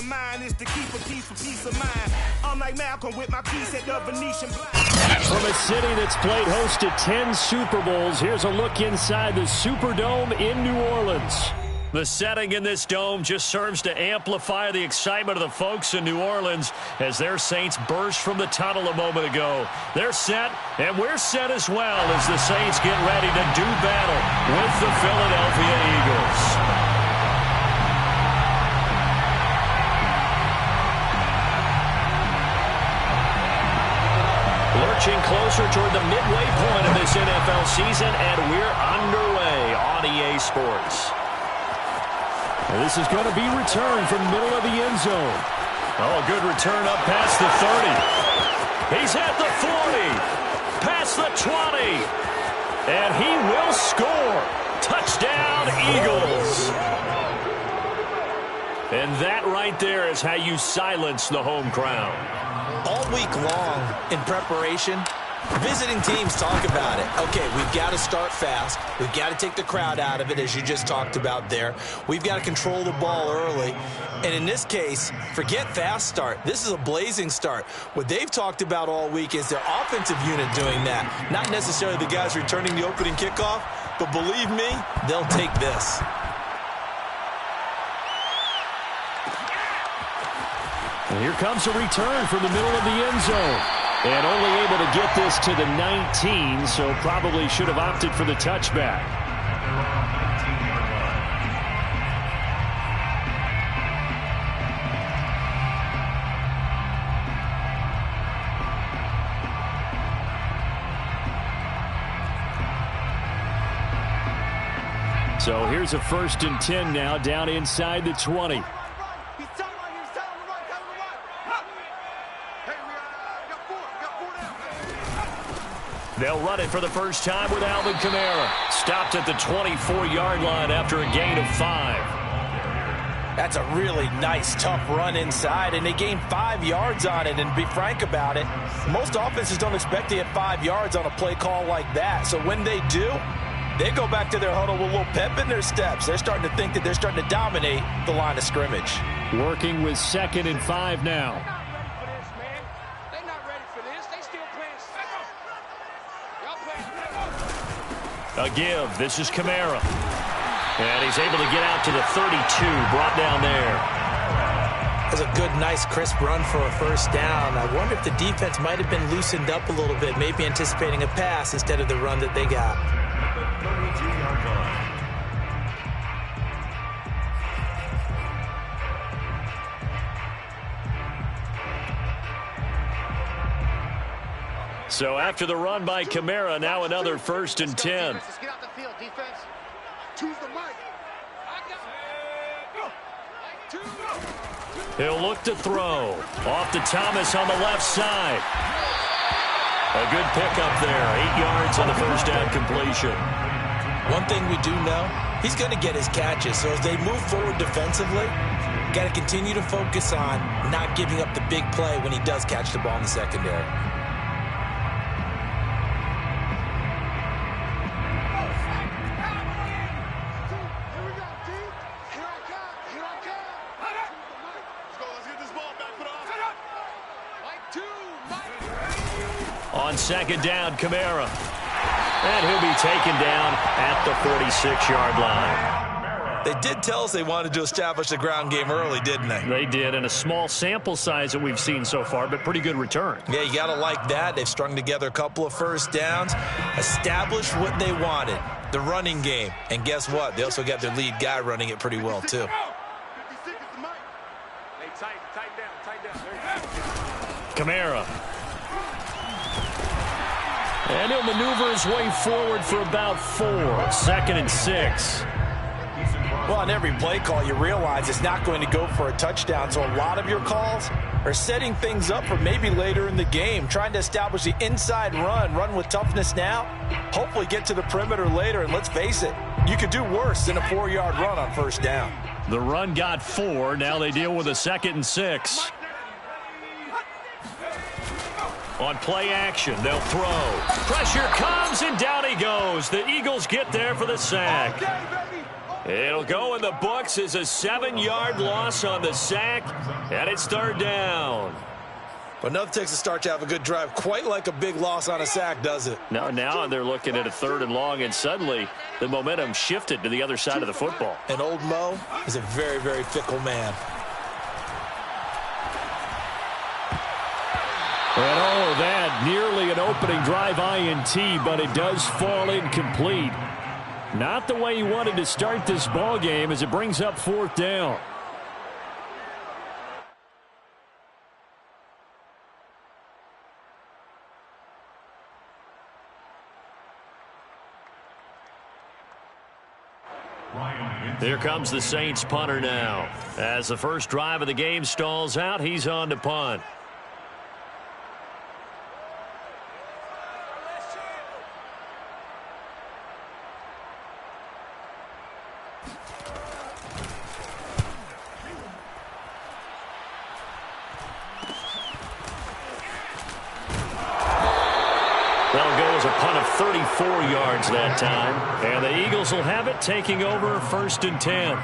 of mine is to keep a piece for peace of mind. I'm like Malcolm with my piece at the Venetian Black. From a city that's played host to 10 Super Bowls, here's a look inside the Superdome in New Orleans. The setting in this dome just serves to amplify the excitement of the folks in New Orleans as their Saints burst from the tunnel a moment ago. They're set, and we're set as well as the Saints get ready to do battle with the Philadelphia Eagles. Lurching closer toward the midway point of this NFL season, and we're underway on EA Sports. This is going to be returned from the middle of the end zone. Oh, a good return up past the 30. He's at the 40, past the 20, and he will score. Touchdown, Eagles. And that right there is how you silence the home crowd. All week long in preparation, visiting teams talk about it. Okay, we've got to start fast. We've got to take the crowd out of it, as you just talked about there. We've got to control the ball early. And in this case, forget fast start. This is a blazing start. What they've talked about all week is their offensive unit doing that. Not necessarily the guys returning the opening kickoff, but believe me, they'll take this. And here comes a return from the middle of the end zone. And only able to get this to the 19, so probably should have opted for the touchback. So here's a 1st and 10 now, down inside the 20. They'll run it for the first time with Alvin Kamara. Stopped at the 24-yard line after a gain of 5. That's a really nice, tough run inside, and they gained 5 yards on it. And to be frank about it, most offenses don't expect to get 5 yards on a play call like that. So when they do, they go back to their huddle with a little pep in their steps. They're starting to think that they're starting to dominate the line of scrimmage. Working with 2nd and 5 now. A give. This is Kamara. And he's able to get out to the 32, brought down there. That's a good, nice, crisp run for a first down. I wonder if the defense might have been loosened up a little bit, maybe anticipating a pass instead of the run that they got. So after the run by Kamara, now another 1st and 10. Let's get out the field, defense. Choose the mic. He'll look to throw. Off to Thomas on the left side. A good pickup there. 8 yards on the first down completion. One thing we do know, he's going to get his catches. So as they move forward defensively, got to continue to focus on not giving up the big play when he does catch the ball in the secondary. On 2nd down, Kamara. And he'll be taken down at the 46-yard line. They did tell us they wanted to establish the ground game early, didn't they? They did, and a small sample size that we've seen so far, but pretty good return. Yeah, you got to like that. They've strung together a couple of first downs, established what they wanted, the running game. And guess what? They also got their lead guy running it pretty well, too. Kamara. And he'll maneuver his way forward for about 4. 2nd and 6. Well, on every play call, you realize it's not going to go for a touchdown. So a lot of your calls are setting things up for maybe later in the game, trying to establish the inside run with toughness now, hopefully get to the perimeter later. And let's face it, you could do worse than a 4-yard run on first down. The run got 4. Now they deal with a 2nd and 6. On play action, they'll throw. Pressure comes, and down he goes. The Eagles get there for the sack. It'll go in the books as a 7-yard loss on the sack, and it's third down. But nothing takes a start to have a good drive quite like a big loss on a sack, does it? Now they're looking at a 3rd and long, and suddenly the momentum shifted to the other side of the football. And old Mo is a very, very fickle man. And all of that, nearly an opening drive INT, but it does fall incomplete. Not the way he wanted to start this ball game as it brings up 4th down. Here comes the Saints punter now. As the first drive of the game stalls out, he's on to punt. That'll go as a punt of 34 yards that time. And the Eagles will have it, taking over 1st and 10.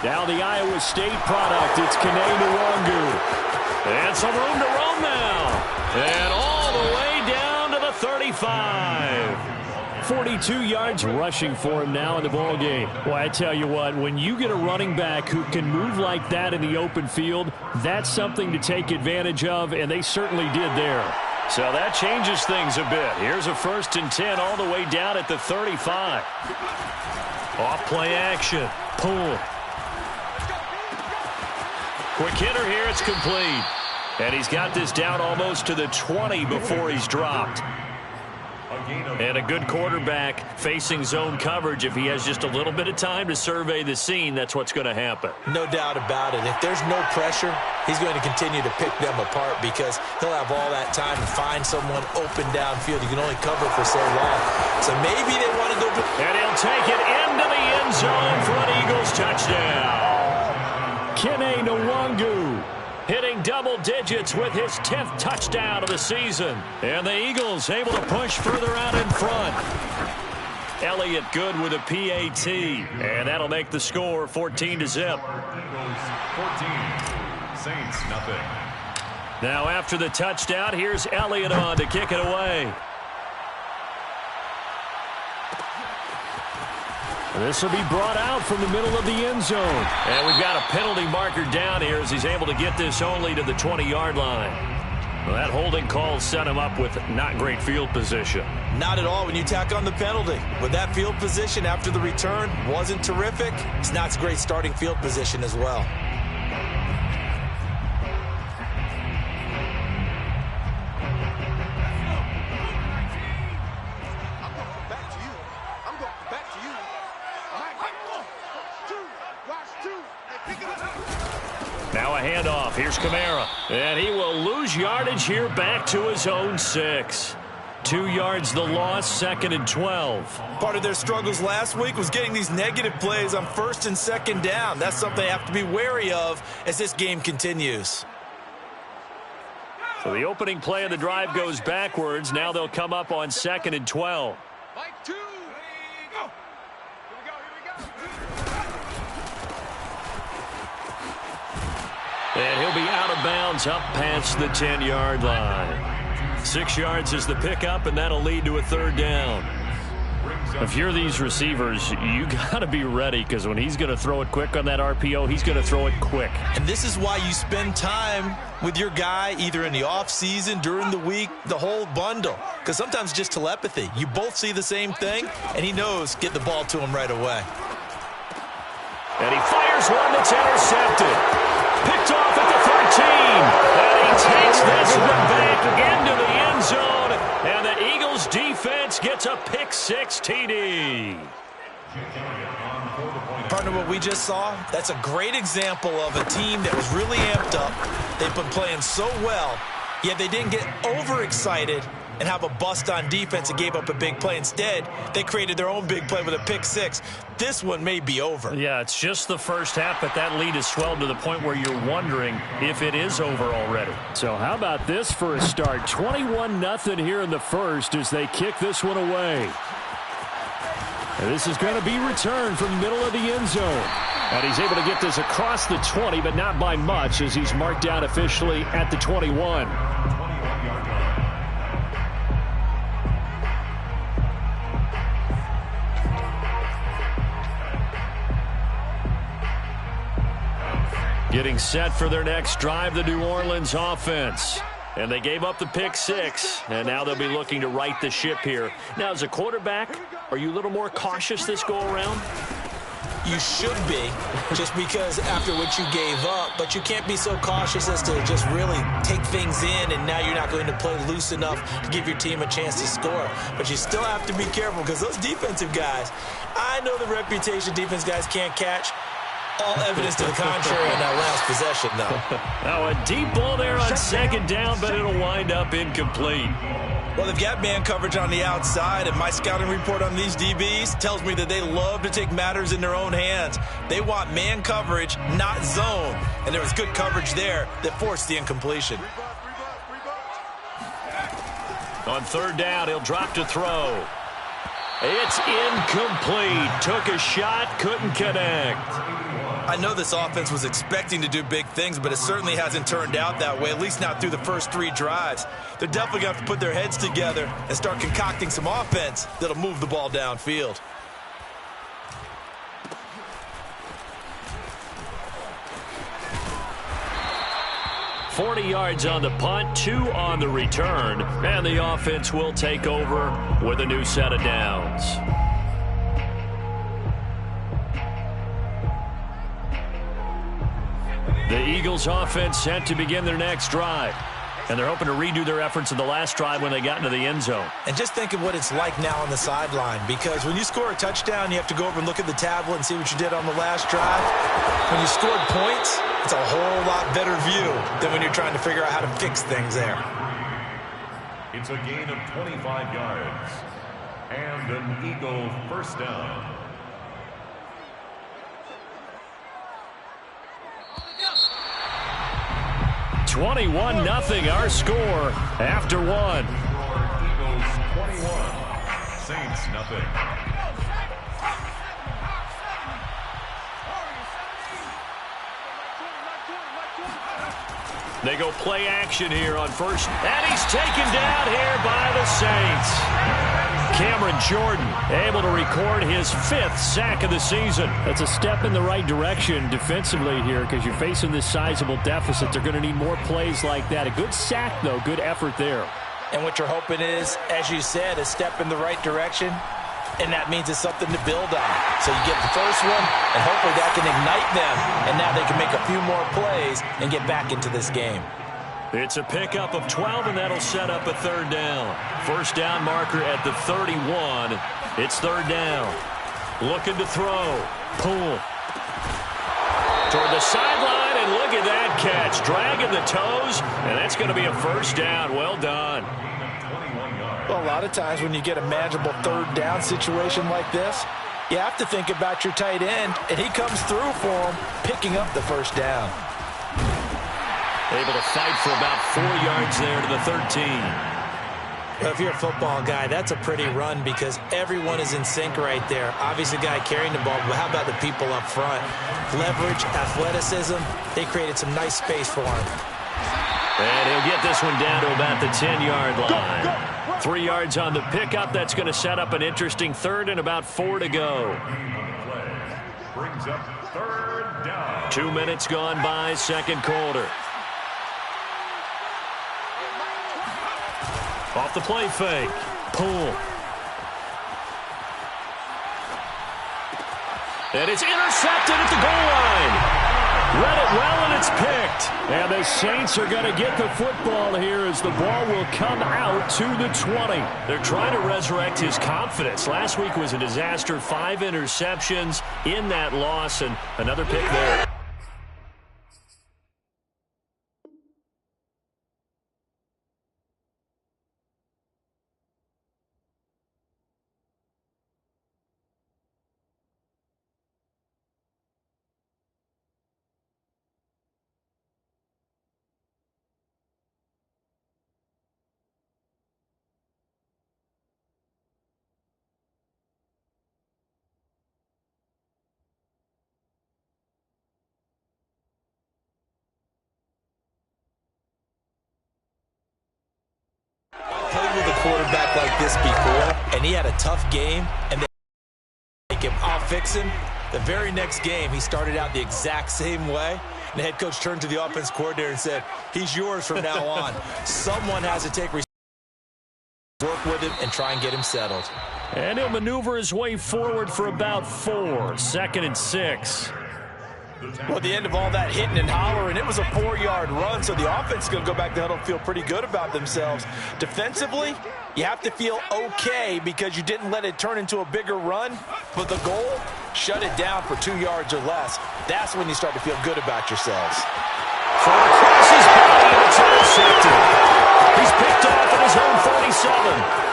Now the Iowa State product, it's Kene Nwangu. And some room to roam now. And all the way down to the 35. 42 yards rushing for him now in the ball game. Well, I tell you what, when you get a running back who can move like that in the open field, that's something to take advantage of, and they certainly did there. So that changes things a bit. Here's a 1st and 10 all the way down at the 35. Off play action. Pull. Quick hitter here, it's complete. And he's got this down almost to the 20 before he's dropped. And a good quarterback facing zone coverage. If he has just a little bit of time to survey the scene, that's what's going to happen. No doubt about it. If there's no pressure, he's going to continue to pick them apart because he'll have all that time to find someone open downfield. You can only cover for so long. So maybe they want to go. And he'll take it into the end zone for an Eagles touchdown. Kene Nwangu hitting double digits with his 10th touchdown of the season. And the Eagles able to push further out in front. Elliott good with a PAT. And that'll make the score 14-0. Eagles 14, Saints nothing. Now after the touchdown, here's Elliott on to kick it away. This will be brought out from the middle of the end zone. And we've got a penalty marker down here as he's able to get this only to the 20-yard line. Well, that holding call set him up with not great field position. Not at all when you tack on the penalty. With that field position after the return wasn't terrific. It's not great starting field position as well. Now a handoff. Here's Kamara. And he will lose yardage here back to his own 6. 2 yards the loss, 2nd and 12. Part of their struggles last week was getting these negative plays on 1st and 2nd down. That's something they have to be wary of as this game continues. So the opening play of the drive goes backwards. Now they'll come up on 2nd and 12. And he'll be out of bounds up past the 10-yard line. 6 yards is the pickup, and that'll lead to a 3rd down. If you're these receivers, you got to be ready because when he's going to throw it quick on that RPO, he's going to throw it quick. And this is why you spend time with your guy either in the offseason, during the week, the whole bundle. Because sometimes just telepathy. You both see the same thing, and he knows get the ball to him right away. And he fires one that's intercepted. Picked off at the 13. And he takes this one back into the end zone. And the Eagles defense gets a pick-6 TD. Partner, what we just saw, that's a great example of a team that was really amped up. They've been playing so well, Yeah, they didn't get overexcited and have a bust on defense and gave up a big play. Instead, they created their own big play with a pick six. This one may be over. Yeah, it's just the first half, but that lead has swelled to the point where you're wondering if it is over already. So how about this for a start? 21-0 here in the first as they kick this one away. And this is going to be returned from the middle of the end zone. And he's able to get this across the 20, but not by much as he's marked down officially at the 21. Getting set for their next drive, the New Orleans offense. And they gave up the pick six, and now they'll be looking to right the ship here. Now, as a quarterback, are you a little more cautious this go-around? You should be, just because after what you gave up, but you can't be so cautious as to just really take things in, and now you're not going to play loose enough to give your team a chance to score. But you still have to be careful because those defensive guys, I know the reputation defense guys can't catch. All evidence to the contrary in that last possession, though. Now, a deep ball there on second down, but it'll wind up incomplete. Well, they've got man coverage on the outside, and my scouting report on these DBs tells me that they love to take matters in their own hands. They want man coverage, not zone. And there was good coverage there that forced the incompletion. On third down, he'll drop to throw. It's incomplete. Took a shot, couldn't connect. I know this offense was expecting to do big things, but it certainly hasn't turned out that way, at least not through the first three drives. They're definitely going to have to put their heads together and start concocting some offense that'll move the ball downfield. $40 yards on the punt, 2 on the return, and the offense will take over with a new set of downs. The Eagles offense set to begin their next drive. And they're hoping to redo their efforts in the last drive when they got into the end zone. And just think of what it's like now on the sideline, because when you score a touchdown, you have to go over and look at the tablet and see what you did on the last drive. When you scored points, it's a whole lot better view than when you're trying to figure out how to fix things there. It's a gain of 25 yards and an Eagle first down. 21-0 our score after one. Eagles 21, Saints nothing. They go play action here on first, and he's taken down here by the Saints. Cameron Jordan able to record his 5th sack of the season. That's a step in the right direction defensively here because you're facing this sizable deficit. They're going to need more plays like that. A good sack, though. Good effort there. And what you're hoping is, as you said, a step in the right direction, and that means it's something to build on. So you get the first one, and hopefully that can ignite them, and now they can make a few more plays and get back into this game. It's a pickup of 12, and that'll set up a third down. First down marker at the 31. It's third down. Looking to throw. Pull. Toward the sideline, and look at that catch. Dragging the toes, and that's going to be a first down. Well done. Well, a lot of times when you get a manageable third down situation like this, you have to think about your tight end, and he comes through for him, picking up the first down. Able to fight for about 4 yards there to the 13. Well, if you're a football guy, that's a pretty run because everyone is in sync right there. Obviously, the guy carrying the ball, but how about the people up front? Leverage, athleticism, they created some nice space for him. And he'll get this one down to about the 10-yard line. 3 yards on the pickup. That's going to set up an interesting third and about 4 to go. Brings up third down. 2 minutes gone by, second quarter. Off the play fake. Pull. And it's intercepted at the goal line. Read it well, and it's picked. And the Saints are going to get the football here as the ball will come out to the 20. They're trying to resurrect his confidence. Last week was a disaster. 5 interceptions in that loss, and another pick there. quarterback like this before, and he had a tough game, and they make him, I'll fix him. The very next game, he started out the exact same way, and the head coach turned to the offense coordinator and said, he's yours from now on. Someone has to take responsibility, work with him, and try and get him settled. And he'll maneuver his way forward for about 4. 2nd and 6. Well, at the end of all that hitting and hollering, it was a 4-yard run, so the offense is going to go back to huddle and feel pretty good about themselves. Defensively, you have to feel okay because you didn't let it turn into a bigger run, but the goal, shut it down for 2 yards or less. That's when you start to feel good about yourselves. So across his body, and it's intercepted. He's picked off at his own 47.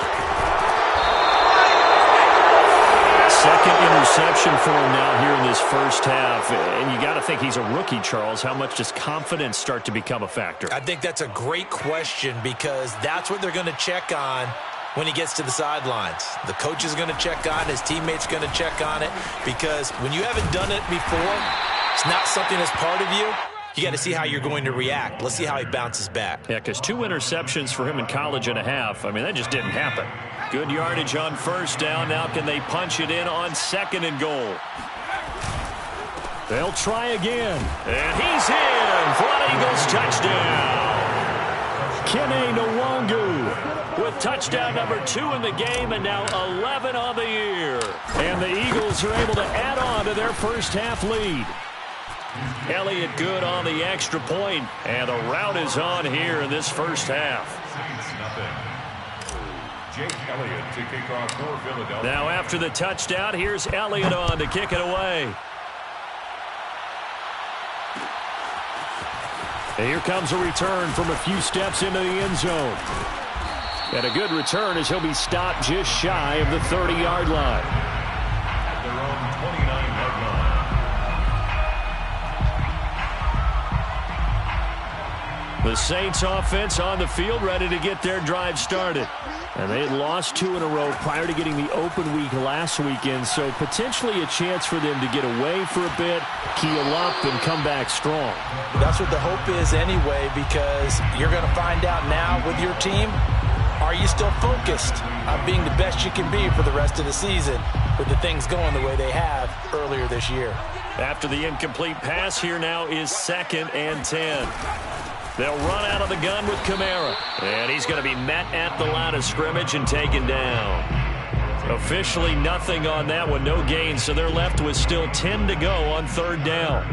Second interception for him now here in this first half. And you got to think he's a rookie, Charles. How much does confidence start to become a factor? I think that's a great question because that's what they're going to check on when he gets to the sidelines. The coach is going to check on it. His teammates going to check on it because when you haven't done it before, it's not something that's part of you. You got to see how you're going to react. Let's see how he bounces back. Yeah, because 2 interceptions for him in college and a half. I mean, that just didn't happen. Good yardage on first down. Now can they punch it in on 2nd and goal? They'll try again. And he's in for an Eagles touchdown. Kene Nwangu with touchdown number 2 in the game and now 11 on the year. And the Eagles are able to add on to their first half lead. Elliott good on the extra point, and the route is on here in this first half. Jake Elliott to kick off for Philadelphia. Now after the touchdown, here's Elliott on to kick it away. And here comes a return from a few steps into the end zone. And a good return as he'll be stopped just shy of the 30-yard line. At their own 29-yard line. The Saints offense on the field ready to get their drive started. And they had lost 2 in a row prior to getting the open week last weekend, so potentially a chance for them to get away for a bit, keel up, and come back strong. That's what the hope is anyway, because you're going to find out now with your team, are you still focused on being the best you can be for the rest of the season with the things going the way they have earlier this year? After the incomplete pass, here now is 2nd and 10. They'll run out of the gun with Kamara. And he's going to be met at the line of scrimmage and taken down. Officially nothing on that one, no gain, so they're left with still 10 to go on 3rd down.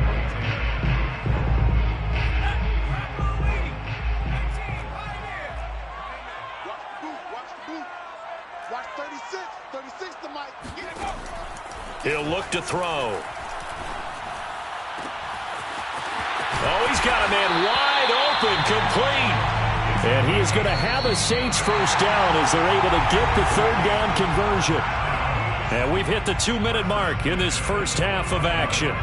Watch 36. 36 to Mike. He'll look to throw. Oh, he's got a man wide open, complete. And he is going to have a Saints first down as they're able to get the 3rd down conversion. And we've hit the 2-minute mark in this first half of action.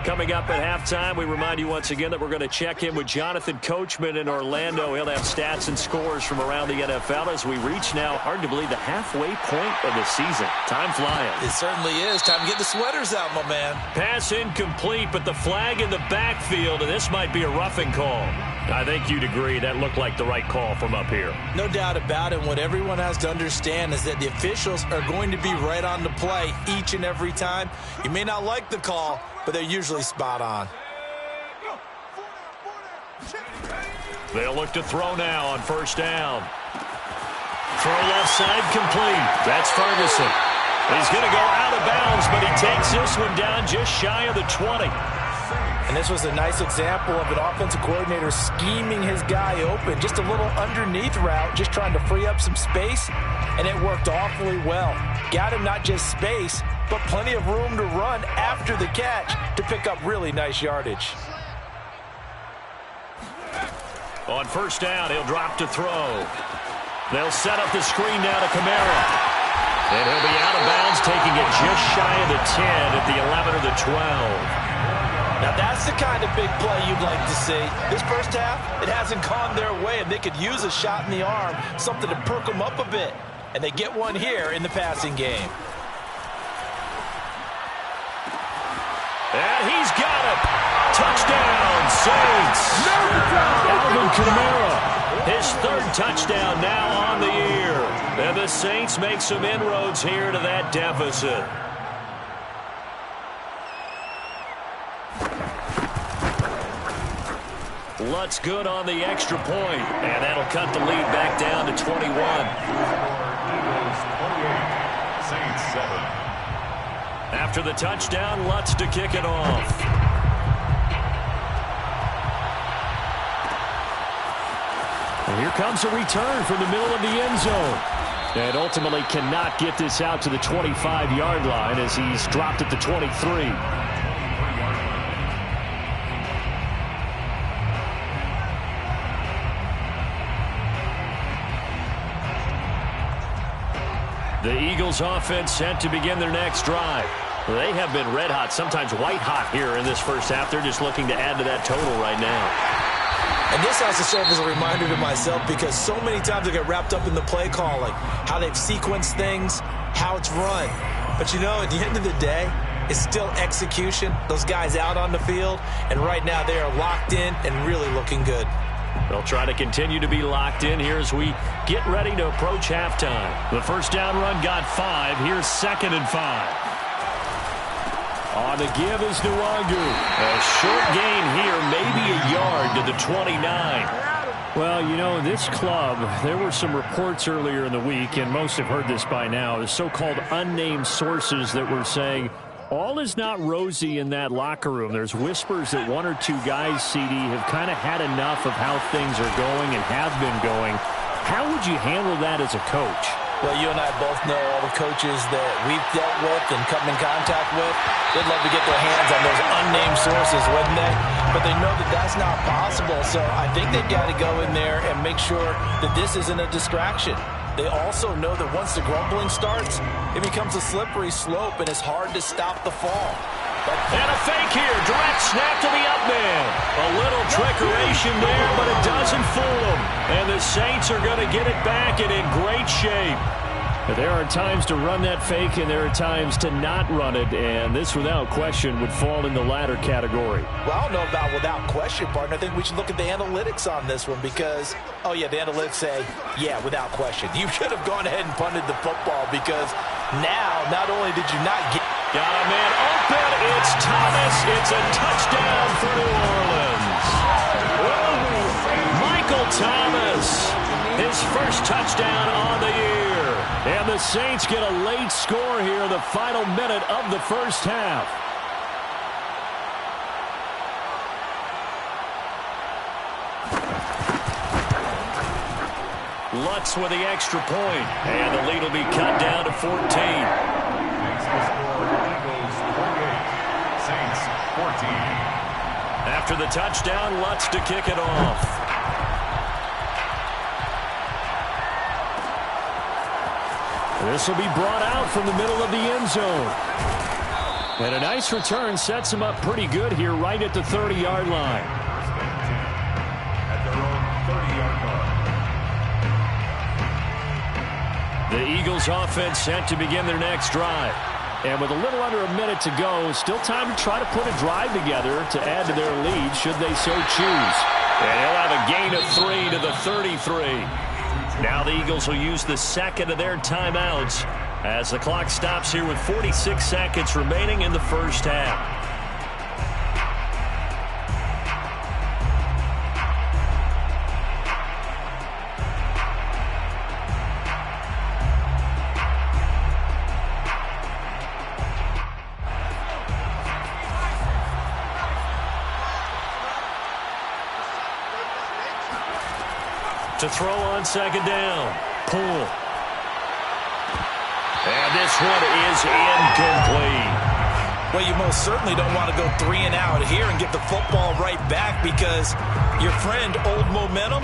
Coming up at halftime, we remind you once again that we're going to check in with Jonathan Coachman in Orlando. He'll have stats and scores from around the NFL as we reach now, hard to believe, the halfway point of the season. Time flying. It certainly is. Time to get the sweaters out, my man. Pass incomplete, but the flag in the backfield, and this might be a roughing call. I think you'd agree that looked like the right call from up here. No doubt about it. What everyone has to understand is that the officials are going to be right on the play each and every time. You may not like the call, but they're usually spot on. They'll look to throw now on first down. Throw left side complete. That's Ferguson. He's going to go out of bounds, but he takes this one down just shy of the 20. And this was a nice example of an offensive coordinator scheming his guy open. Just a little underneath route, just trying to free up some space, and it worked awfully well. Got him not just space, but plenty of room to run after the catch to pick up really nice yardage. On first down, he'll drop to throw. They'll set up the screen now to Kamara. And he'll be out of bounds, taking it just shy of the 10 at the 11 or the 12. Now that's the kind of big play you'd like to see. This first half, it hasn't gone their way, and they could use a shot in the arm, something to perk them up a bit. And they get one here in the passing game. And he's got it. Touchdown, Saints. Alvin Kamara, his 3rd touchdown now on the year. the Saints make some inroads here to that deficit. Lutz good on the extra point, and that'll cut the lead back down to 21. Eagles 28, Saints 7. After the touchdown, Lutz to kick it off. And here comes a return from the middle of the end zone. And ultimately cannot get this out to the 25-yard line as he's dropped at the 23. The Eagles offense set to begin their next drive. They have been red hot, sometimes white hot here in this first half. They're just looking to add to that total right now. And this has to serve as a reminder to myself because so many times I get wrapped up in the play calling, how they've sequenced things, how it's run. But, you know, at the end of the day, it's still execution. Those guys out on the field, and right now they are locked in and really looking good. They'll try to continue to be locked in here as we get ready to approach halftime. The first down run got 5. Here's 2nd and 5. On the give is Nwangu. A short gain here, maybe a yard to the 29. Well, you know, this club, there were some reports earlier in the week, and most have heard this by now, the so-called unnamed sources that were saying all is not rosy in that locker room. There's whispers that 1 or 2 guys, CD, have kind of had enough of how things are going and have been going. How would you handle that as a coach? Well, you and I both know all the coaches that we've dealt with and come in contact with. They'd love to get their hands on those unnamed sources, wouldn't they? But they know that that's not possible. So I think they've got to go in there and make sure that this isn't a distraction. They also know that once the grumbling starts, it becomes a slippery slope, and it's hard to stop the fall. And a fake here. Direct snap to the up man. A little trickeration there, but it doesn't fool them. And the Saints are going to get it back and in great shape. There are times to run that fake, and there are times to not run it, and this, without question, would fall in the latter category. Well, I don't know about without question, partner. I think we should look at the analytics on this one because, oh, yeah, the analytics say, yeah, without question. You should have gone ahead and punted the football because now, not only did you not get... Got a man open. It's Thomas. It's a touchdown for New Orleans. Michael Thomas, his first touchdown on the year. And the Saints get a late score here in the final minute of the first half. Lutz with the extra point. And the lead will be cut down to 14. After the touchdown, Lutz to kick it off. This will be brought out from the middle of the end zone. And a nice return sets him up pretty good here right at the 30-yard line. At their own 30-yard line. The Eagles offense set to begin their next drive. And with a little under a minute to go, still time to try to put a drive together to add to their lead should they so choose. And he'll have a gain of 3 to the 33. Now the Eagles will use the second of their timeouts as the clock stops here with 46 seconds remaining in the first half. To throw on second down. Pull. And this one is incomplete. Well, you most certainly don't want to go 3 and out here and get the football right back because your friend, Old Momentum,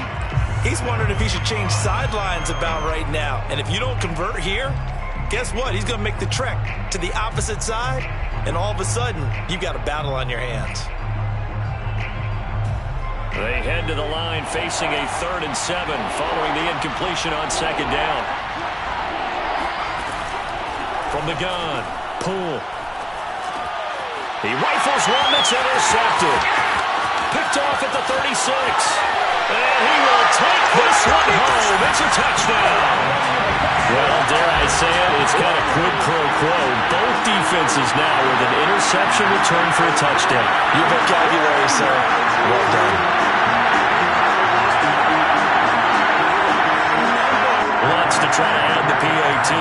he's wondering if he should change sidelines about right now. And if you don't convert here, guess what? He's going to make the trek to the opposite side, and all of a sudden, you've got a battle on your hands. They head to the line facing a 3rd and 7 following the incompletion on second down. From the gun, Poole. He rifles one that's intercepted. Picked off at the 36. And he will take this one home. It's a touchdown. Well, dare I say it, it's kind of quid pro quo. Both defenses now with an interception return for a touchdown. Your vocabulary, sir. Well done. Wants to try to add the PAT.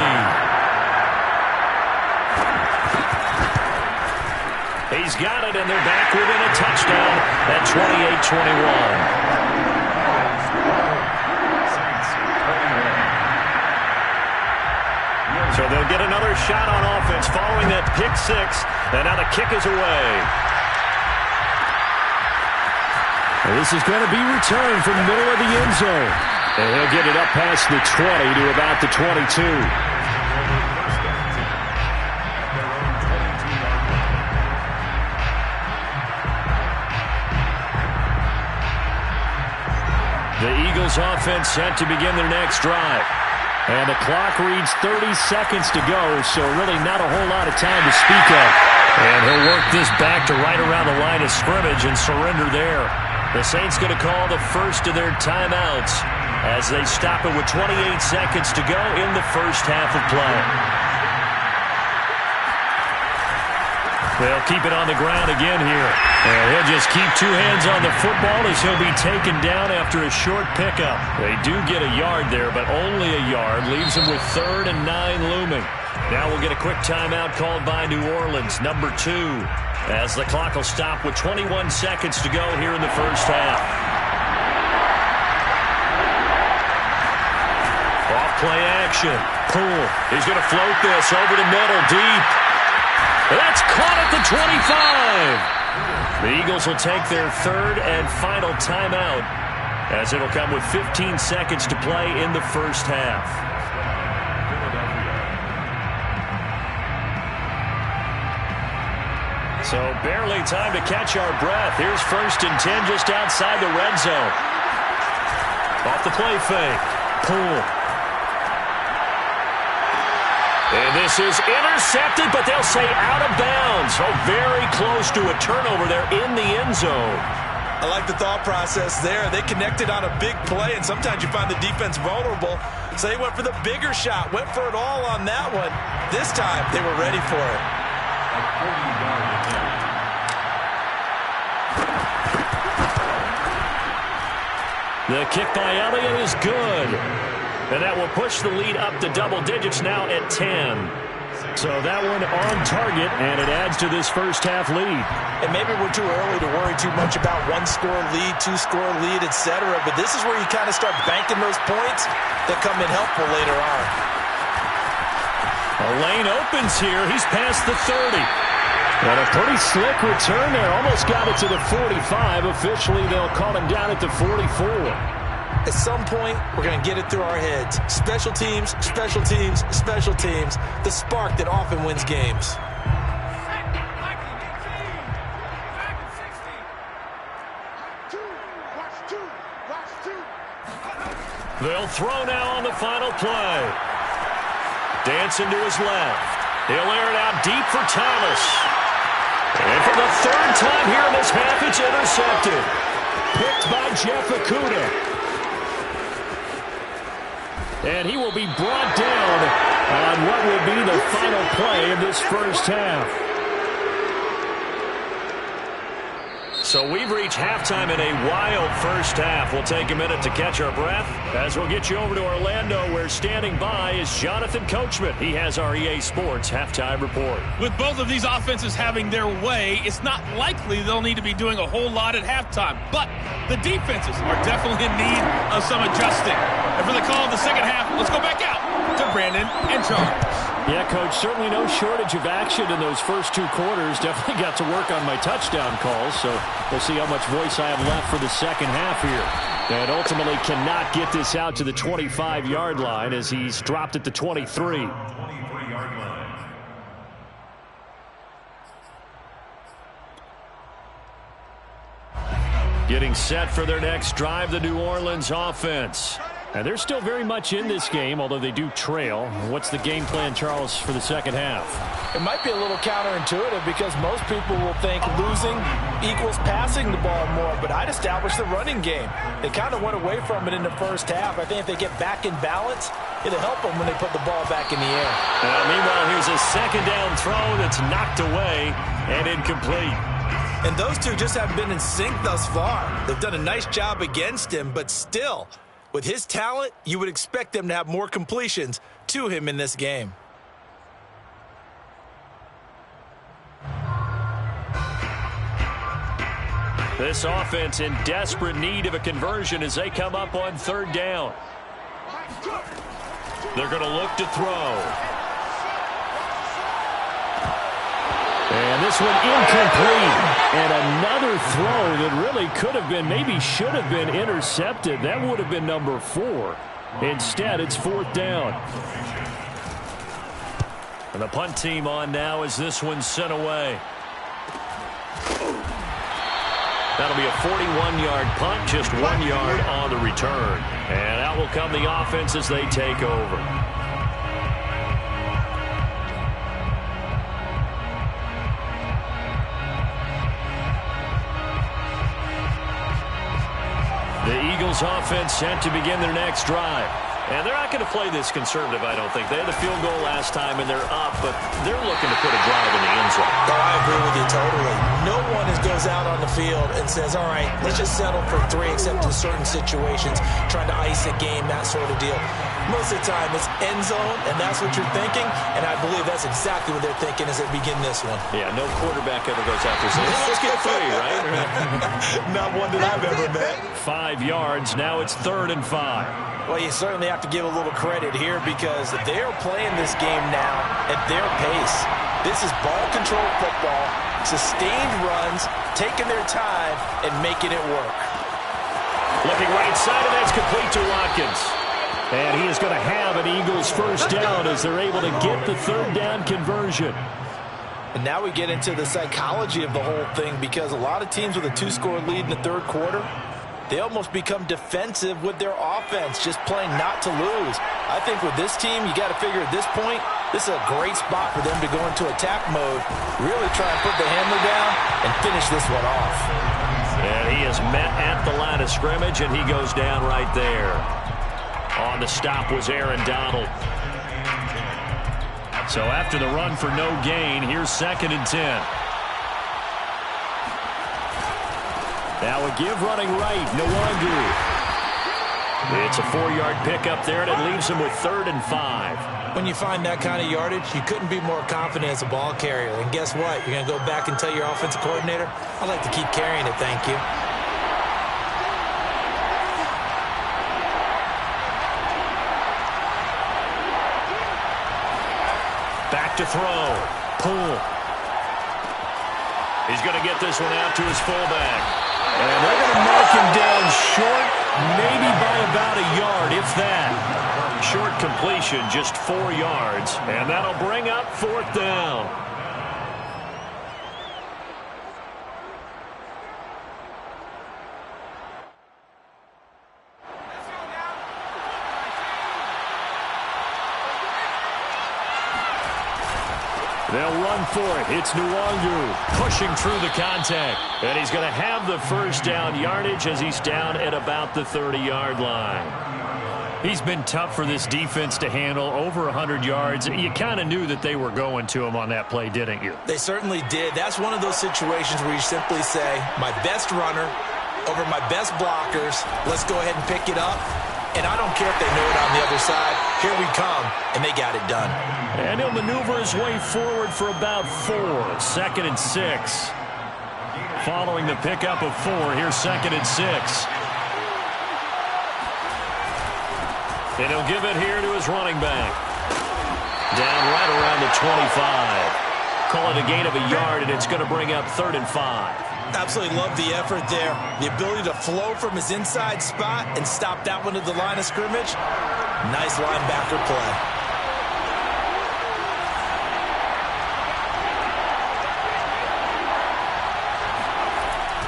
He's got it, and they're back within a touchdown at 28-21. So they'll get another shot on offense following that pick six, and now the kick is away. And this is going to be returned from the middle of the end zone. And he'll get it up past the 20 to about the 22. The Eagles offense set to begin their next drive. And the clock reads 30 seconds to go, so really not a whole lot of time to speak of. And he'll work this back to right around the line of scrimmage and surrender there. The Saints going to call the first of their timeouts as they stop it with 28 seconds to go in the first half of play. They'll keep it on the ground again here. And he'll just keep two hands on the football as he'll be taken down after a short pickup. They do get a yard there, but only a yard. Leaves them with 3rd and 9 looming. Now we'll get a quick timeout called by New Orleans, number 2, as the clock will stop with 21 seconds to go here in the first half. Off play action. Poole. He's going to float this over the middle, deep. That's caught at the 25. The Eagles will take their 3rd and final timeout as it'll come with 15 seconds to play in the first half. So barely time to catch our breath. Here's 1st and 10 just outside the red zone. Off the play fake. Poole. And this is intercepted, but they'll say out of bounds. So very close to a turnover there in the end zone. I like the thought process there. They connected on a big play, and sometimes you find the defense vulnerable. So they went for the bigger shot, went for it all on that one. This time, they were ready for it. The kick by Elliott is good. And that will push the lead up to double digits now at 10. So that one on target, and it adds to this first half lead. And maybe we're too early to worry too much about 1-score lead, 2-score lead, etc. But this is where you kind of start banking those points that come in helpful later on. A lane opens here. He's past the 30. And a pretty slick return there. Almost got it to the 45. Officially, they'll call him down at the 44. At some point, we're going to get it through our heads. Special teams, special teams, special teams. The spark that often wins games. They'll throw now on the final play. Dancing to his left. He'll air it out deep for Thomas. And for the 3rd time here in this half, it's intercepted. Picked by Jeff Okudah. And he will be brought down on what will be the final play of this first half. So we've reached halftime in a wild first half. We'll take a minute to catch our breath as we'll get you over to Orlando, where standing by is Jonathan Coachman. He has our EA Sports halftime report. With both of these offenses having their way, it's not likely they'll need to be doing a whole lot at halftime. But the defenses are definitely in need of some adjusting. And for the call of the second half, let's go back out to Brandon and Charles. Yeah, Coach, certainly no shortage of action in those first 2 quarters. Definitely got to work on my touchdown calls, so we'll see how much voice I have left for the second half here. And ultimately cannot get this out to the 25-yard line as he's dropped at the 23. Getting set for their next drive, the New Orleans offense. And they're still very much in this game, although they do trail. What's the game plan, Charles, for the second half? It might be a little counterintuitive because most people will think losing equals passing the ball more, but I'd establish the running game. They kind of went away from it in the first half. I think if they get back in balance, It'll help them when they put the ball back in the air. Meanwhile, here's a second down throw that's knocked away and incomplete. And those two just haven't been in sync thus far. They've done a nice job against him, but still, with his talent, you would expect them to have more completions to him in this game. This offense in desperate need of a conversion as they come up on third down. They're going to look to throw. And this one incomplete. And another throw that really could have been, maybe should have been intercepted. That would have been number 4. Instead, it's fourth down. And the punt team on now as this one's sent away. That'll be a 41-yard punt, just 1 yard on the return. And out will come the offense as they take over. The Eagles offense set to begin their next drive. And they're not going to play this conservative, I don't think. They had the field goal last time, and they're up, but they're looking to put a drive in the end zone. Oh, I agree with you totally. No one goes out on the field and says, all right, let's just settle for 3, except in certain situations, trying to ice a game, that sort of deal. Most of the time, it's end zone, and that's what you're thinking, and I believe that's exactly what they're thinking as they begin this one. Yeah, no quarterback ever goes out there saying, let's get 3, right? Not one that I've ever met. 5 yards. Now it's 3rd and 5. Well, you certainly have to give a little credit here because they are playing this game now at their pace. This is ball control football, sustained runs, taking their time, and making it work. Looking right side, and that's complete to Watkins. And he is going to have an Eagles first down as they're able to get the third down conversion. And now we get into the psychology of the whole thing because a lot of teams with a 2-score lead in the third quarter, they almost become defensive with their offense, just playing not to lose. I think with this team, you got to figure at this point, this is a great spot for them to go into attack mode, really try and put the hammer down and finish this one off. And he is met at the line of scrimmage, and he goes down right there. On the stop was Aaron Donald. So after the run for no gain, here's 2nd and 10. Now a give running right, Nwangu. It's a 4-yard pickup there, and it leaves him with 3rd and 5. When you find that kind of yardage, you couldn't be more confident as a ball carrier. And guess what? You're going to go back and tell your offensive coordinator, I'd like to keep carrying it, thank you. Back to throw. Pull. He's going to get this one out to his fullback. And they're going to mark him down short, maybe by about a yard, if that. Short completion, just 4 yards. And that'll bring up 4th down. They'll run for it. It's Nwangu pushing through the contact. And he's going to have the first down yardage as he's down at about the 30-yard line. He's been tough for this defense to handle, over 100 yards. You kind of knew that they were going to him on that play, didn't you? They certainly did. That's one of those situations where you simply say, my best runner over my best blockers, let's go ahead and pick it up. And I don't care if they know it on the other side. Here we come, and they got it done. And he'll maneuver his way forward for about 4. 2nd and 6. Following the pickup of 4, here's 2nd and 6. And he'll give it here to his running back. Down right around the 25. Call it a gain of a yard, and it's going to bring up 3rd and 5. Absolutely love the effort there. The ability to flow from his inside spot and stop that one at the line of scrimmage. Nice linebacker play.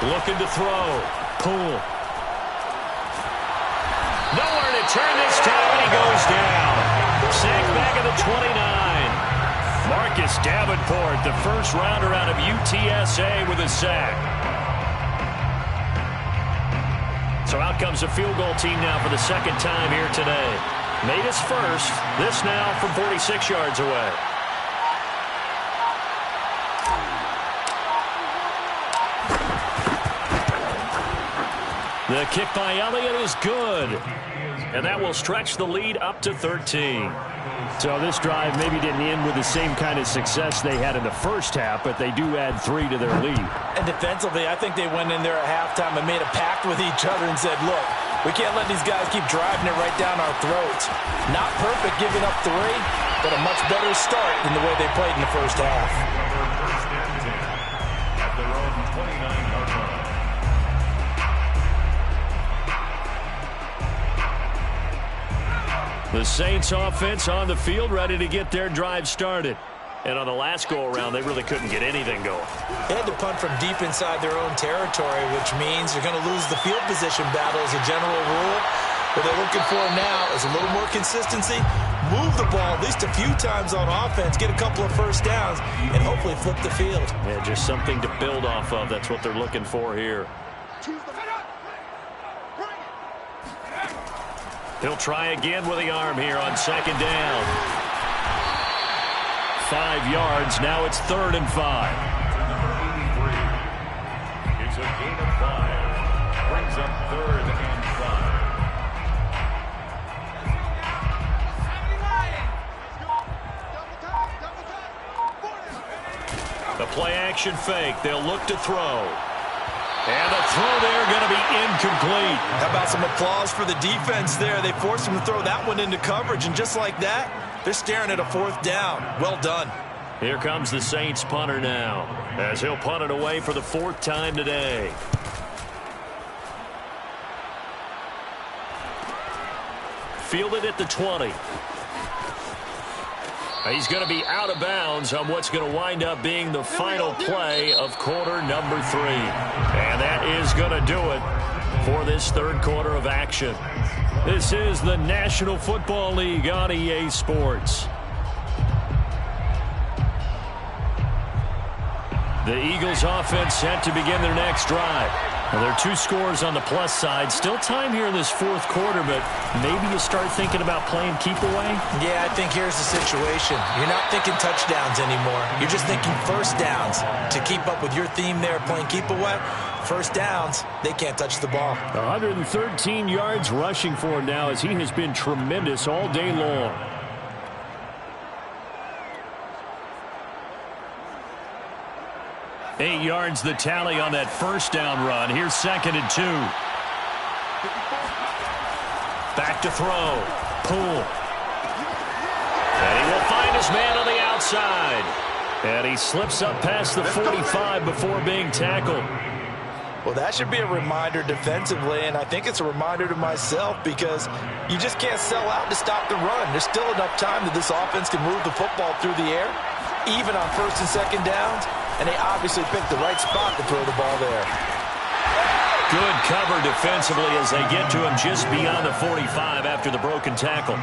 Looking to throw. Pull. Nowhere to turn this time, and he goes down. Sacked back at the 29. Marcus Davenport, the first rounder out of UTSA with a sack. So out comes a field goal team now for the 2nd time here today. Made his first. This now from 46 yards away. The kick by Elliott is good. And that will stretch the lead up to 13. So this drive maybe didn't end with the same kind of success they had in the first half, but they do add 3 to their lead. And defensively, I think they went in there at halftime and made a pact with each other and said, look, we can't let these guys keep driving it right down our throats. Not perfect giving up 3, but a much better start than the way they played in the first half. At their own 29-yard line. The Saints offense on the field, ready to get their drive started. And on the last go-around, they really couldn't get anything going. They had to punt from deep inside their own territory, which means you're going to lose the field position battle as a general rule. What they're looking for now is a little more consistency, move the ball at least a few times on offense, get a couple of first downs, and hopefully flip the field. Yeah, just something to build off of. That's what they're looking for here. He'll try again with the arm here on second down. 5 yards. Now it's 3rd and 5. It's a gain of 5. Brings up 3rd and 5. The play action fake. They'll look to throw. And the throw there going to be incomplete. How about some applause for the defense there? They forced him to throw that one into coverage, and just like that, they're staring at a 4th down. Well done. Here comes the Saints punter now, as he'll punt it away for the 4th time today. Fielded at the 20. He's going to be out of bounds on what's going to wind up being the final play of quarter number 3. And that is going to do it for this 3rd quarter of action. This is the National Football League on EA Sports. The Eagles offense set to begin their next drive. Now, there are 2 scores on the plus side. Still time here in this 4th quarter, but maybe you start thinking about playing keep away? Yeah, I think here's the situation. You're not thinking touchdowns anymore. You're just thinking first downs. To keep up with your theme there, playing keep away, first downs, they can't touch the ball. 113 yards rushing for him now, as he has been tremendous all day long. Eight yards the tally on that first down run. Here's 2nd and 2. Back to throw. Pull. And he will find his man on the outside. And he slips up past the 45 before being tackled. Well, that should be a reminder defensively, and I think it's a reminder to myself, because you just can't sell out to stop the run. There's still enough time that this offense can move the football through the air, even on 1st and 2nd downs. And they obviously picked the right spot to throw the ball there. Good cover defensively as they get to him just beyond the 45 after the broken tackle.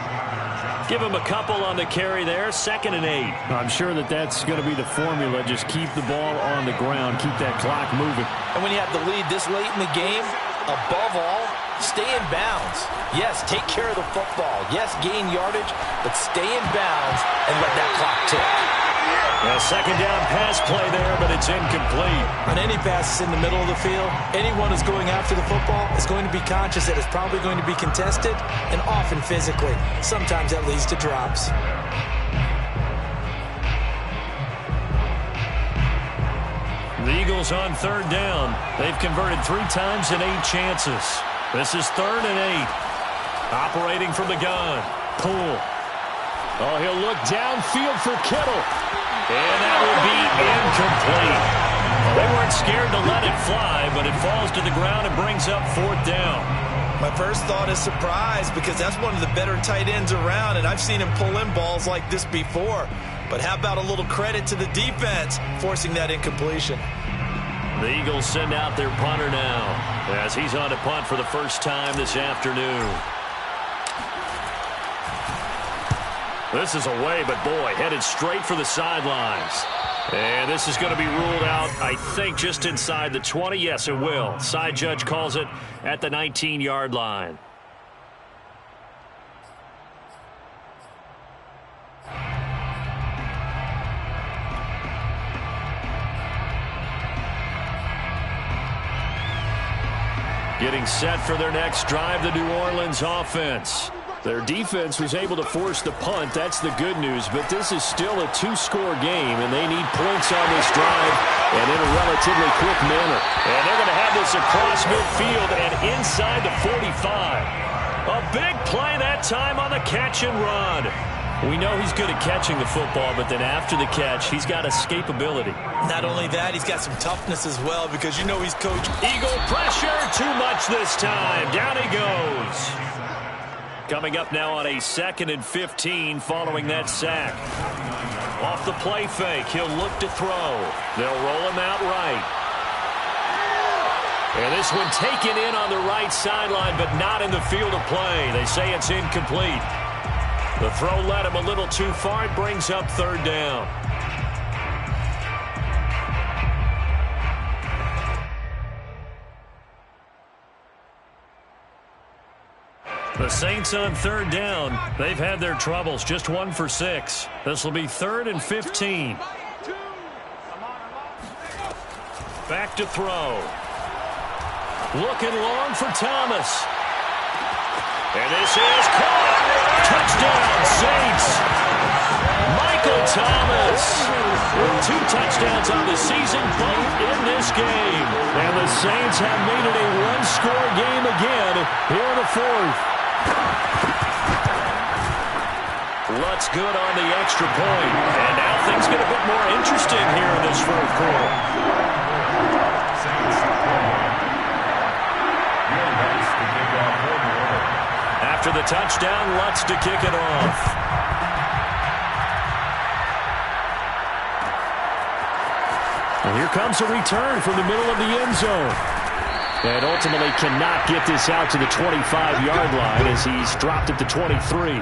Give him a couple on the carry there. 2nd and 8. I'm sure that that's going to be the formula. Just keep the ball on the ground. Keep that clock moving. And when you have the lead this late in the game, above all, stay in bounds. Yes, take care of the football. Yes, gain yardage, but stay in bounds and let that clock tick. A 2nd down pass play there, but it's incomplete. On any passes in the middle of the field, anyone who's going after the football is going to be conscious that it's probably going to be contested, and often physically. Sometimes that leads to drops. The Eagles on 3rd down. They've converted 3 times in 8 chances. This is 3rd and 8. Operating from the gun. Pull. Oh, he'll look downfield for Kittle. And that will be incomplete. Well, they weren't scared to let it fly, but it falls to the ground and brings up 4th down. My first thought is surprise, because that's one of the better tight ends around, and I've seen him pull in balls like this before. But how about a little credit to the defense forcing that incompletion? The Eagles send out their punter now, as he's on to punt for the first time this afternoon. This is away, but boy, headed straight for the sidelines. And this is going to be ruled out, I think, just inside the 20. Yes, it will. Side judge calls it at the 19-yard line. Getting set for their next drive, the New Orleans offense. Their defense was able to force the punt. That's the good news. But this is still a two-score game, and they need points on this drive and in a relatively quick manner. And they're going to have this across midfield and inside the 45. A big play that time on the catch and run. We know he's good at catching the football, but then after the catch, he's got escapability. Not only that, he's got some toughness as well because you know he's coached. Eagle pressure, too much this time. Down he goes. Coming up now on a 2nd and 15 following that sack. Off the play fake, he'll look to throw. They'll roll him out right. And this one taken in on the right sideline, but not in the field of play. They say it's incomplete. The throw led him a little too far. It brings up 3rd down. The Saints on 3rd down. They've had their troubles. Just 1 for 6. This will be 3rd and 15. Back to throw. Looking long for Thomas. And this is caught. Touchdown, Saints. Michael Thomas with 2 touchdowns on the season, both in this game. And the Saints have made it a 1-score game again here in the 4th. Lutz good on the extra point. And now things get a bit more interesting here in this 4th quarter. After the touchdown, Lutz to kick it off. And here comes a return from the middle of the end zone. And ultimately cannot get this out to the 25-yard line as he's dropped at the 23.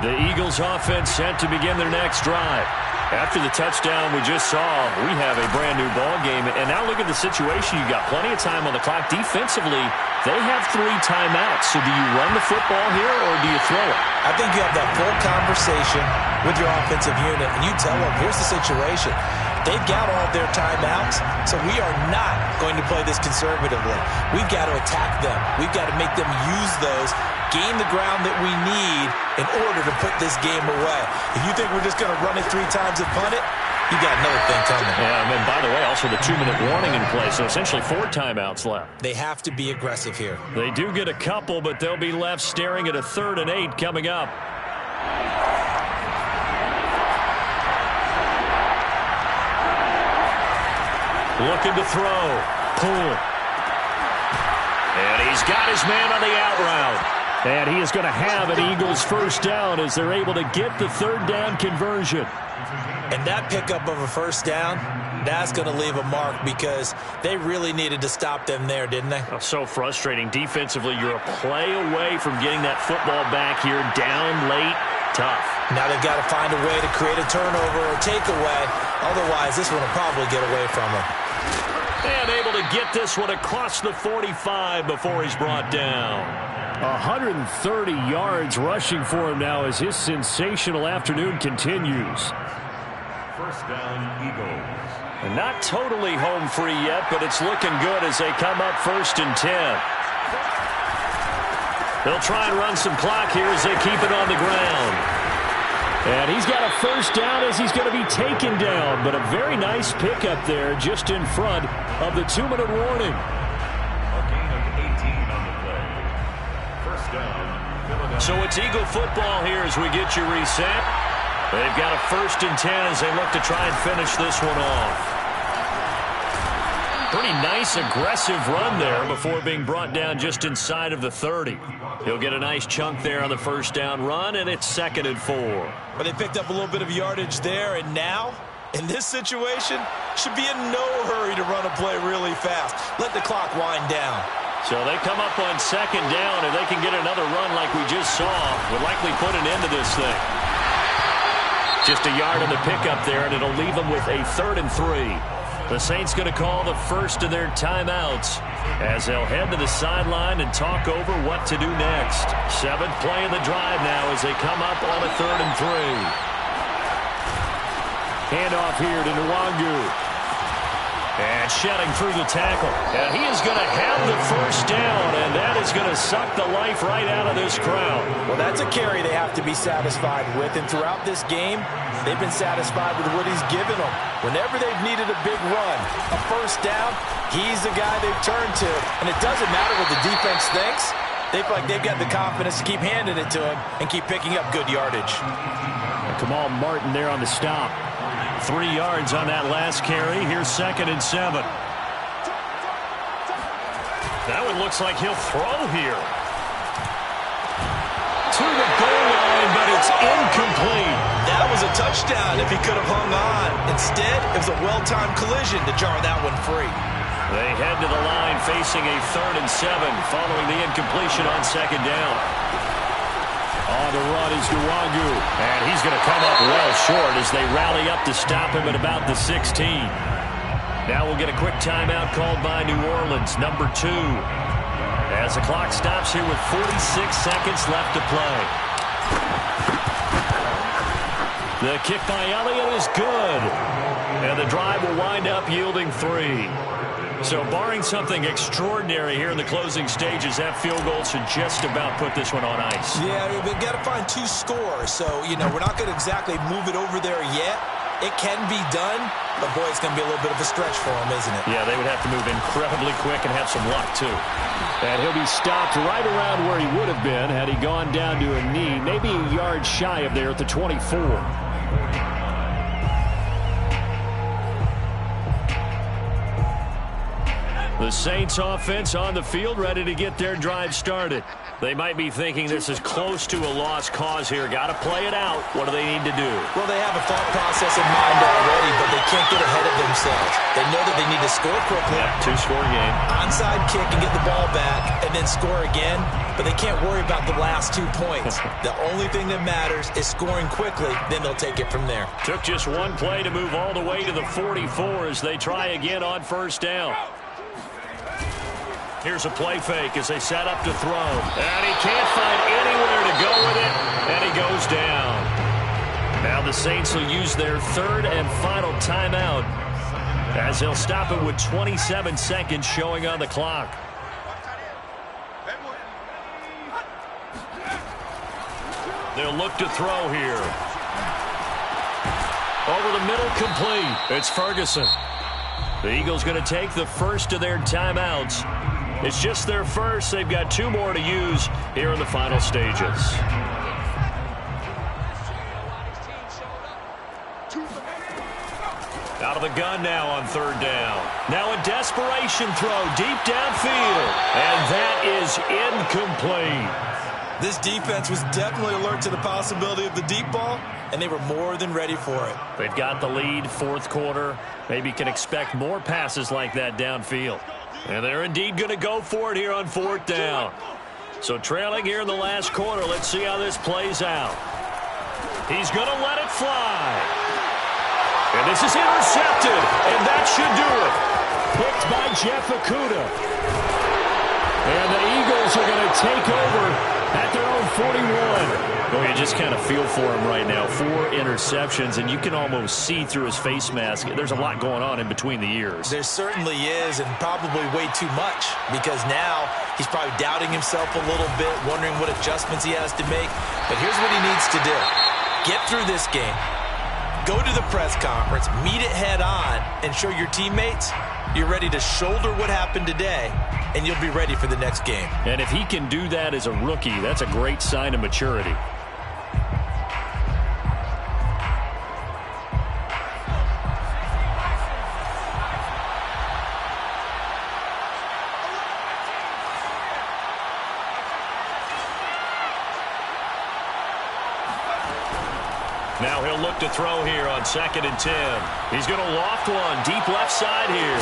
The Eagles offense set to begin their next drive. After the touchdown we just saw, we have a brand new ball game. And now look at the situation. You've got plenty of time on the clock. Defensively, they have 3 timeouts. So do you run the football here or do you throw it? I think you have that full conversation with your offensive unit, and you tell them, here's the situation. They've got all their timeouts, so we are not going to play this conservatively. We've got to attack them. We've got to make them use those, gain the ground that we need in order to put this game away. If you think we're just going to run it 3 times and punt it, you got another thing coming. Yeah, and by the way, also the 2-minute warning in play, so essentially 4 timeouts left. They have to be aggressive here. They do get a couple, but they'll be left staring at a 3rd and 8 coming up. Looking to throw. Pull. And he's got his man on the out route. And he is going to have an Eagles 1st down as they're able to get the 3rd down conversion. And that pickup of a 1st down, that's going to leave a mark because they really needed to stop them there, didn't they? Oh, so frustrating. Defensively, you're a play away from getting that football back here. Down late. Tough. Now they've got to find a way to create a turnover or takeaway. Otherwise, this one will probably get away from them. And able to get this one across the 45 before he's brought down. 130 yards rushing for him now as his sensational afternoon continues. 1st down, Eagles. And not totally home free yet, but it's looking good as they come up 1st and 10. They'll try and run some clock here as they keep it on the ground. And he's got a 1st down as he's going to be taken down. But a very nice pickup there just in front of the 2-minute warning. A gain of 18 on the play. 1st down, Philadelphia. So it's Eagle football here as we get you reset. They've got a 1st and 10 as they look to try and finish this one off. Pretty nice, aggressive run there before being brought down just inside of the 30. He'll get a nice chunk there on the 1st down run, and it's 2nd and 4. But they picked up a little bit of yardage there, and now, in this situation, should be in no hurry to run a play really fast. Let the clock wind down. So they come up on 2nd down, and they can get another run like we just saw. Would likely put an end to this thing. Just a yard on the pickup there, and it'll leave them with a 3rd and 3. The Saints going to call the first of their timeouts as they'll head to the sideline and talk over what to do next. 7th play of the drive now as they come up on a 3rd and 3. Handoff here to Nwangu. And shedding through the tackle. And he is going to have the first down, and that is going to suck the life right out of this crowd. Well, that's a carry they have to be satisfied with, and throughout this game, they've been satisfied with what he's given them. Whenever they've needed a big run, a first down, he's the guy they've turned to. And it doesn't matter what the defense thinks. They feel like they've got the confidence to keep handing it to him and keep picking up good yardage. And Kamal Martin there on the stop. 3 yards on that last carry. Here's 2nd and 7. That one looks like he'll throw here. To the goal line, but it's incomplete. That was a touchdown if he could have hung on. Instead, it was a well-timed collision to jar that one free. They head to the line facing a 3rd and 7 following the incompletion on 2nd down. On the run is Nwangu, and he's going to come up well short as they rally up to stop him at about the 16. Now we'll get a quick timeout called by New Orleans, number 2. As the clock stops here with 46 seconds left to play. The kick by Elliott is good, and the drive will wind up yielding 3. So barring something extraordinary here in the closing stages, that field goal should just about put this one on ice. Yeah, we've got to find 2 scores. So, we're not going to exactly move it over there yet. It can be done, but, boy, it's going to be a little bit of a stretch for them, isn't it? Yeah, they would have to move incredibly quick and have some luck, too. And he'll be stopped right around where he would have been had he gone down to a knee, maybe a yard shy of there at the 24. The Saints offense on the field, ready to get their drive started. They might be thinking this is close to a lost cause here. Got to play it out. What do they need to do? Well, they have a thought process in mind already, but they can't get ahead of themselves. They know that they need to score quickly. Yeah, 2-score game. Onside kick and get the ball back and then score again, but they can't worry about the last 2 points. The only thing that matters is scoring quickly, then they'll take it from there. Took just one play to move all the way to the 44 as they try again on 1st down. Here's a play fake as they set up to throw. And he can't find anywhere to go with it, and he goes down. Now the Saints will use their 3rd and final timeout as they'll stop it with 27 seconds showing on the clock. They'll look to throw here. Over the middle, complete. It's Ferguson. The Eagles going to take the first of their timeouts. It's just their first. They've got 2 more to use here in the final stages. Out of the gun now on 3rd down. Now a desperation throw deep downfield. And that is incomplete. This defense was definitely alert to the possibility of the deep ball, and they were more than ready for it. They've got the lead, 4th quarter. Maybe can expect more passes like that downfield. And they're indeed going to go for it here on 4th down. So trailing here in the last quarter, let's see how this plays out. He's going to let it fly. And this is intercepted, and that should do it. Picked by Jeff Okudah. And the Eagles are going to take over at their own 41. Well, you just kind of feel for him right now. 4 interceptions, and you can almost see through his face mask. There's a lot going on in between the ears. There certainly is, and probably way too much, because now he's probably doubting himself a little bit, wondering what adjustments he has to make. But here's what he needs to do. Get through this game. Go to the press conference, meet it head on, and show your teammates you're ready to shoulder what happened today, and you'll be ready for the next game. And if he can do that as a rookie, that's a great sign of maturity. Now he'll look to throw here on 2nd and 10. He's going to loft one deep left side here.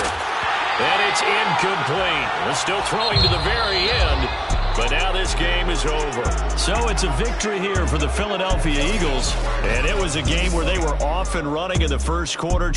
And it's incomplete. They're still throwing to the very end. But now this game is over. So it's a victory here for the Philadelphia Eagles. And it was a game where they were off and running in the first quarter.